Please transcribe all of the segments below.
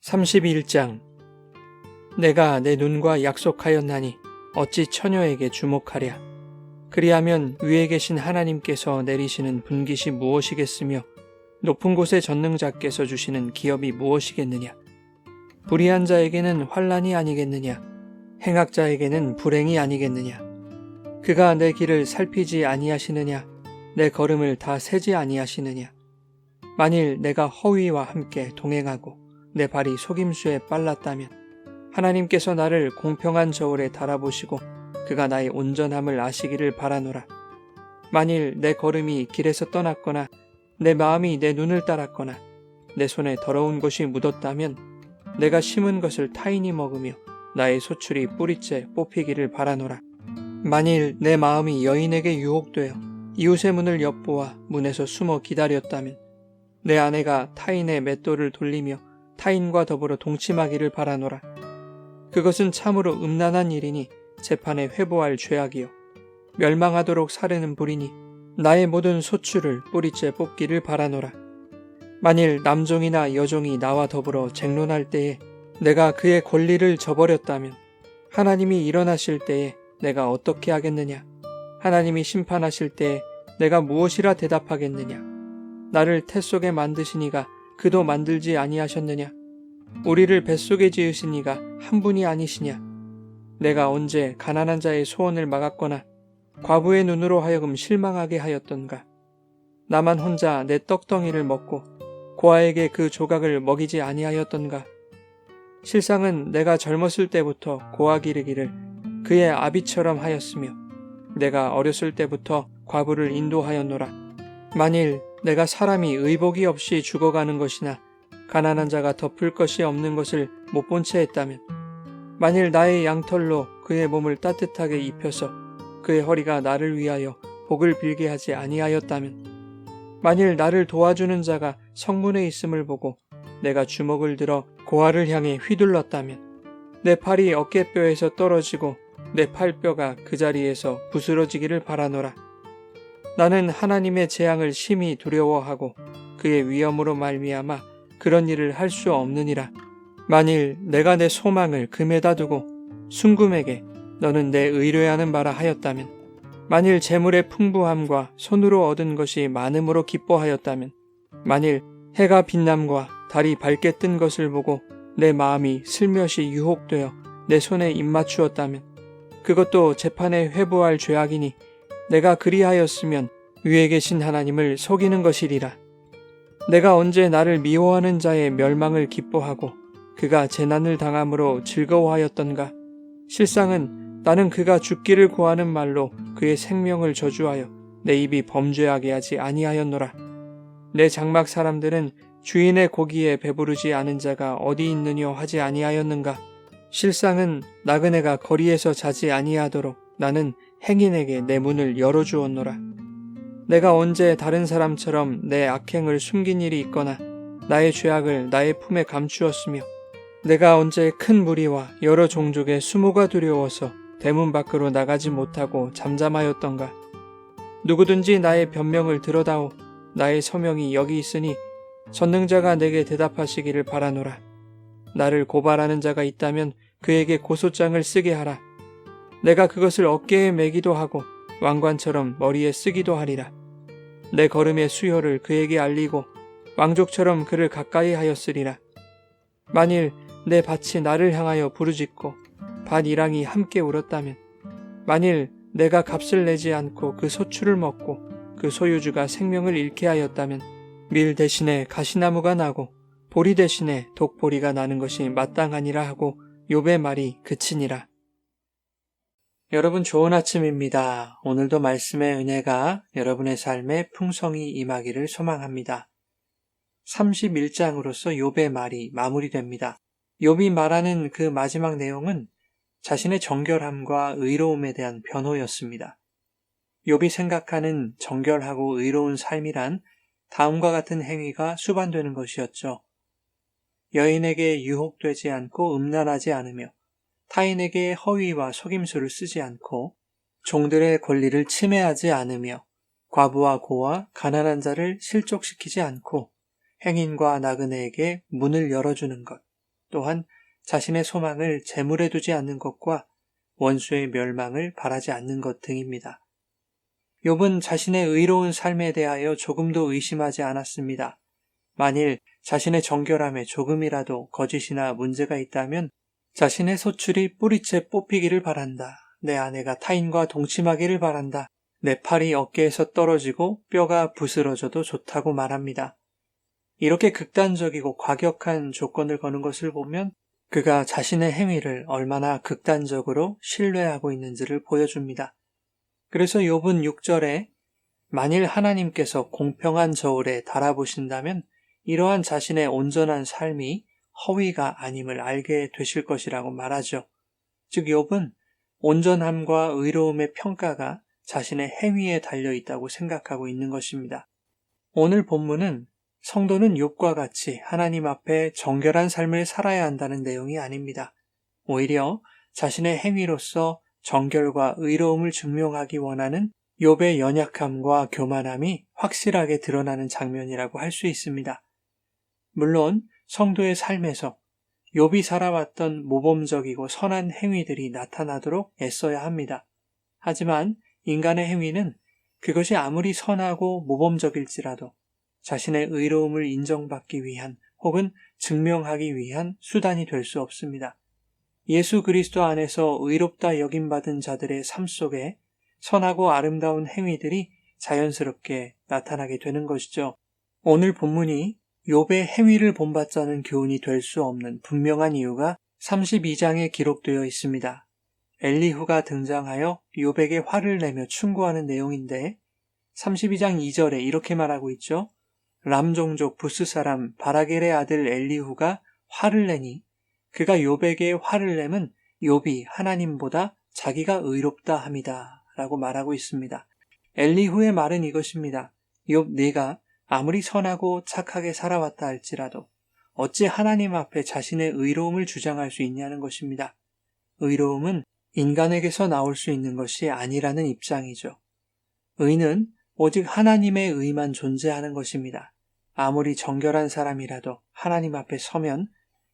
31장. 내가 내 눈과 약속하였나니 어찌 처녀에게 주목하랴. 그리하면 위에 계신 하나님께서 내리시는 분깃이 무엇이겠으며 높은 곳의 전능자께서 주시는 기업이 무엇이겠느냐. 불의한 자에게는 환난이 아니겠느냐. 행악자에게는 불행이 아니겠느냐. 그가 내 길을 살피지 아니하시느냐. 내 걸음을 다 세지 아니하시느냐. 만일 내가 허위와 함께 동행하고 내 발이 속임수에 빨랐다면 하나님께서 나를 공평한 저울에 달아보시고 그가 나의 온전함을 아시기를 바라노라. 만일 내 걸음이 길에서 떠났거나 내 마음이 내 눈을 따랐거나 내 손에 더러운 것이 묻었다면 내가 심은 것을 타인이 먹으며 나의 소출이 뿌리째 뽑히기를 바라노라. 만일 내 마음이 여인에게 유혹되어 이웃의 문을 엿보아 문에서 숨어 기다렸다면 내 아내가 타인의 맷돌을 돌리며 타인과 더불어 동침하기를 바라노라. 그것은 참으로 음란한 일이니 재판에 회부할 죄악이요 멸망하도록 사르는 불이니 나의 모든 소출을 뿌리째 뽑기를 바라노라. 만일 남종이나 여종이 나와 더불어 쟁론할 때에 내가 그의 권리를 저버렸다면 하나님이 일어나실 때에 내가 어떻게 하겠느냐. 하나님이 심판하실 때에 내가 무엇이라 대답하겠느냐. 나를 태 속에 만드시니가 그도 만들지 아니하셨느냐. 우리를 뱃속에 지으시니가 한 분이 아니시냐. 내가 언제 가난한 자의 소원을 막았거나 과부의 눈으로 하여금 실망하게 하였던가. 나만 혼자 내 떡덩이를 먹고 고아에게 그 조각을 먹이지 아니하였던가. 실상은 내가 젊었을 때부터 고아 기르기를 그의 아비처럼 하였으며 내가 어렸을 때부터 과부를 인도하였노라. 만일 내가 사람이 의복이 없이 죽어가는 것이나 가난한 자가 덮을 것이 없는 것을 못 본 채 했다면 만일 나의 양털로 그의 몸을 따뜻하게 입혀서 그의 허리가 나를 위하여 복을 빌게 하지 아니하였다면 만일 나를 도와주는 자가 성문에 있음을 보고 내가 주먹을 들어 고아를 향해 휘둘렀다면 내 팔이 어깨뼈에서 떨어지고 내 팔뼈가 그 자리에서 부스러지기를 바라노라. 나는 하나님의 재앙을 심히 두려워하고 그의 위엄으로 말미암아 그런 일을 할 수 없느니라. 만일 내가 내 소망을 금에다 두고 순금에게 너는 내 의뢰하는 바라 하였다면 만일 재물의 풍부함과 손으로 얻은 것이 많음으로 기뻐하였다면 만일 해가 빛남과 달이 밝게 뜬 것을 보고 내 마음이 슬며시 유혹되어 내 손에 입맞추었다면 그것도 재판에 회부할 죄악이니 내가 그리하였으면 위에 계신 하나님을 속이는 것이리라. 내가 언제 나를 미워하는 자의 멸망을 기뻐하고 그가 재난을 당함으로 즐거워하였던가. 실상은 나는 그가 죽기를 고하는 말로 그의 생명을 저주하여 내 입이 범죄하게 하지 아니하였노라. 내 장막 사람들은 주인의 고기에 배부르지 않은 자가 어디 있느뇨 하지 아니하였는가. 실상은 나그네가 거리에서 자지 아니하도록 나는 행인에게 내 문을 열어주었노라. 내가 언제 다른 사람처럼 내 악행을 숨긴 일이 있거나 나의 죄악을 나의 품에 감추었으며 내가 언제 큰 무리와 여러 종족의 수모가 두려워서 대문 밖으로 나가지 못하고 잠잠하였던가. 누구든지 나의 변명을 들어다오. 나의 서명이 여기 있으니 전능자가 내게 대답하시기를 바라노라. 나를 고발하는 자가 있다면 그에게 고소장을 쓰게 하라. 내가 그것을 어깨에 매기도 하고 왕관처럼 머리에 쓰기도 하리라. 내 걸음의 수요를 그에게 알리고 왕족처럼 그를 가까이 하였으리라. 만일 내 밭이 나를 향하여 부르짖고 밭 이랑이 함께 울었다면 만일 내가 값을 내지 않고 그 소출을 먹고 그 소유주가 생명을 잃게 하였다면 밀 대신에 가시나무가 나고 보리 대신에 독보리가 나는 것이 마땅하니라 하고 욥의 말이 그치니라. 여러분 좋은 아침입니다. 오늘도 말씀의 은혜가 여러분의 삶에 풍성히 임하기를 소망합니다. 31장으로서 욥의 말이 마무리됩니다. 욥이 말하는 그 마지막 내용은 자신의 정결함과 의로움에 대한 변호였습니다. 욥이 생각하는 정결하고 의로운 삶이란 다음과 같은 행위가 수반되는 것이었죠. 여인에게 유혹되지 않고 음란하지 않으며 타인에게 허위와 속임수를 쓰지 않고 종들의 권리를 침해하지 않으며 과부와 고아, 가난한 자를 실족시키지 않고 행인과 나그네에게 문을 열어주는 것. 또한 자신의 소망을 재물에 두지 않는 것과 원수의 멸망을 바라지 않는 것 등입니다. 욥은 자신의 의로운 삶에 대하여 조금도 의심하지 않았습니다. 만일 자신의 정결함에 조금이라도 거짓이나 문제가 있다면 자신의 소출이 뿌리채 뽑히기를 바란다. 내 아내가 타인과 동침하기를 바란다. 내 팔이 어깨에서 떨어지고 뼈가 부스러져도 좋다고 말합니다. 이렇게 극단적이고 과격한 조건을 거는 것을 보면 그가 자신의 행위를 얼마나 극단적으로 신뢰하고 있는지를 보여줍니다. 그래서 욥은 6절에 만일 하나님께서 공평한 저울에 달아보신다면 이러한 자신의 온전한 삶이 허위가 아님을 알게 되실 것이라고 말하죠. 즉 욥은 온전함과 의로움의 평가가 자신의 행위에 달려 있다고 생각하고 있는 것입니다. 오늘 본문은 성도는 욥과 같이 하나님 앞에 정결한 삶을 살아야 한다는 내용이 아닙니다. 오히려 자신의 행위로서 정결과 의로움을 증명하기 원하는 욥의 연약함과 교만함이 확실하게 드러나는 장면이라고 할 수 있습니다. 물론 성도의 삶에서 욥이 살아왔던 모범적이고 선한 행위들이 나타나도록 애써야 합니다. 하지만 인간의 행위는 그것이 아무리 선하고 모범적일지라도 자신의 의로움을 인정받기 위한 혹은 증명하기 위한 수단이 될 수 없습니다. 예수 그리스도 안에서 의롭다 여김받은 자들의 삶 속에 선하고 아름다운 행위들이 자연스럽게 나타나게 되는 것이죠. 오늘 본문이 욥의 행위를 본받자는 교훈이 될 수 없는 분명한 이유가 32장에 기록되어 있습니다. 엘리후가 등장하여 욥에게 화를 내며 충고하는 내용인데 32장 2절에 이렇게 말하고 있죠. 람 종족 부스 사람 바라겔의 아들 엘리후가 화를 내니 그가 욥에게 화를 내면 욥이 하나님보다 자기가 의롭다 함이다 라고 말하고 있습니다. 엘리후의 말은 이것입니다. 욥 네가 아무리 선하고 착하게 살아왔다 할지라도 어찌 하나님 앞에 자신의 의로움을 주장할 수 있냐는 것입니다. 의로움은 인간에게서 나올 수 있는 것이 아니라는 입장이죠. 의는 오직 하나님의 의만 존재하는 것입니다. 아무리 정결한 사람이라도 하나님 앞에 서면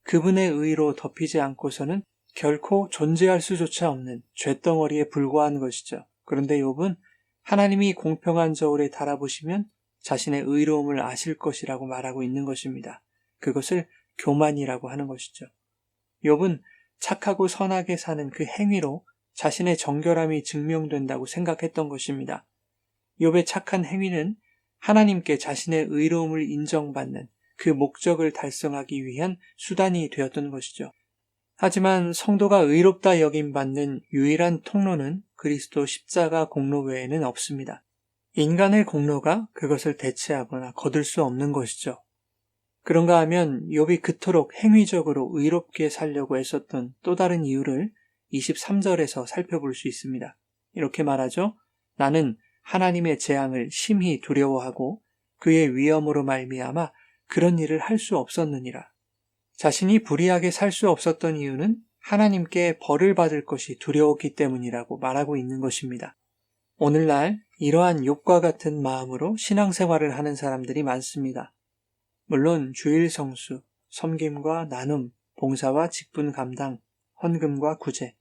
그분의 의로 덮이지 않고서는 결코 존재할 수조차 없는 쇳덩어리에 불과한 것이죠. 그런데 욥은 하나님이 공평한 저울에 달아보시면 자신의 의로움을 아실 것이라고 말하고 있는 것입니다. 그것을 교만이라고 하는 것이죠. 욥은 착하고 선하게 사는 그 행위로 자신의 정결함이 증명된다고 생각했던 것입니다. 욥의 착한 행위는 하나님께 자신의 의로움을 인정받는 그 목적을 달성하기 위한 수단이 되었던 것이죠. 하지만 성도가 의롭다 여김받는 유일한 통로는 그리스도 십자가 공로 외에는 없습니다. 인간의 공로가 그것을 대체하거나 거둘 수 없는 것이죠. 그런가 하면 욥이 그토록 행위적으로 의롭게 살려고 애썼던 또 다른 이유를 23절에서 살펴볼 수 있습니다. 이렇게 말하죠. 나는 하나님의 재앙을 심히 두려워하고 그의 위엄으로 말미암아 그런 일을 할 수 없었느니라. 자신이 불의하게 살 수 없었던 이유는 하나님께 벌을 받을 것이 두려웠기 때문이라고 말하고 있는 것입니다. 오늘날 이러한 욥과 같은 마음으로 신앙생활을 하는 사람들이 많습니다. 물론 주일 성수, 섬김과 나눔, 봉사와 직분 감당, 헌금과 구제,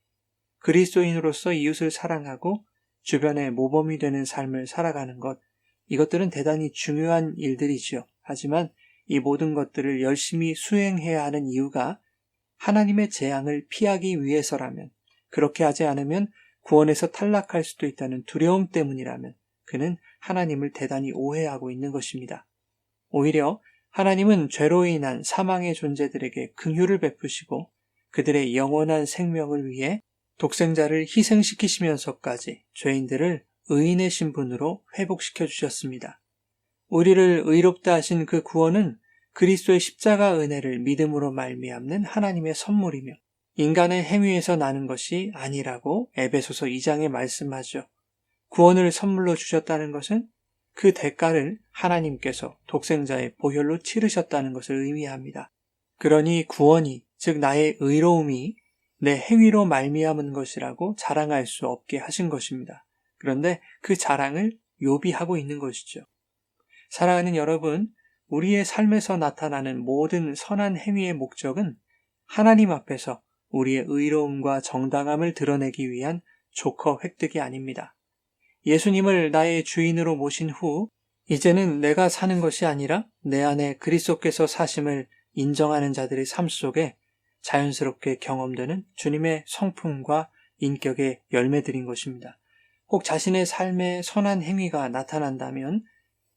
그리스도인으로서 이웃을 사랑하고 주변에 모범이 되는 삶을 살아가는 것, 이것들은 대단히 중요한 일들이지요. 하지만 이 모든 것들을 열심히 수행해야 하는 이유가 하나님의 재앙을 피하기 위해서라면, 그렇게 하지 않으면 구원에서 탈락할 수도 있다는 두려움 때문이라면 그는 하나님을 대단히 오해하고 있는 것입니다. 오히려 하나님은 죄로 인한 사망의 존재들에게 긍휼을 베푸시고 그들의 영원한 생명을 위해 독생자를 희생시키시면서까지 죄인들을 의인의 신분으로 회복시켜 주셨습니다. 우리를 의롭다 하신 그 구원은 그리스도의 십자가 은혜를 믿음으로 말미암는 하나님의 선물이며 인간의 행위에서 나는 것이 아니라고 에베소서 2장에 말씀하죠. 구원을 선물로 주셨다는 것은 그 대가를 하나님께서 독생자의 보혈로 치르셨다는 것을 의미합니다. 그러니 구원이, 즉 나의 의로움이 내 행위로 말미암은 것이라고 자랑할 수 없게 하신 것입니다. 그런데 그 자랑을 욥이 하고 있는 것이죠. 사랑하는 여러분, 우리의 삶에서 나타나는 모든 선한 행위의 목적은 하나님 앞에서 우리의 의로움과 정당함을 드러내기 위한 조커 획득이 아닙니다. 예수님을 나의 주인으로 모신 후 이제는 내가 사는 것이 아니라 내 안에 그리스도께서 사심을 인정하는 자들의 삶 속에 자연스럽게 경험되는 주님의 성품과 인격의 열매들인 것입니다. 꼭 자신의 삶에 선한 행위가 나타난다면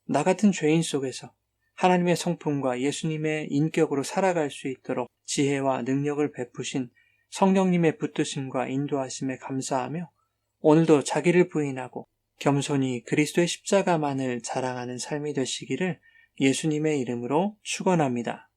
나 같은 죄인 속에서 하나님의 성품과 예수님의 인격으로 살아갈 수 있도록 지혜와 능력을 베푸신 성령님의 붙드심과 인도하심에 감사하며 오늘도 자기를 부인하고 겸손히 그리스도의 십자가만을 자랑하는 삶이 되시기를 예수님의 이름으로 축원합니다.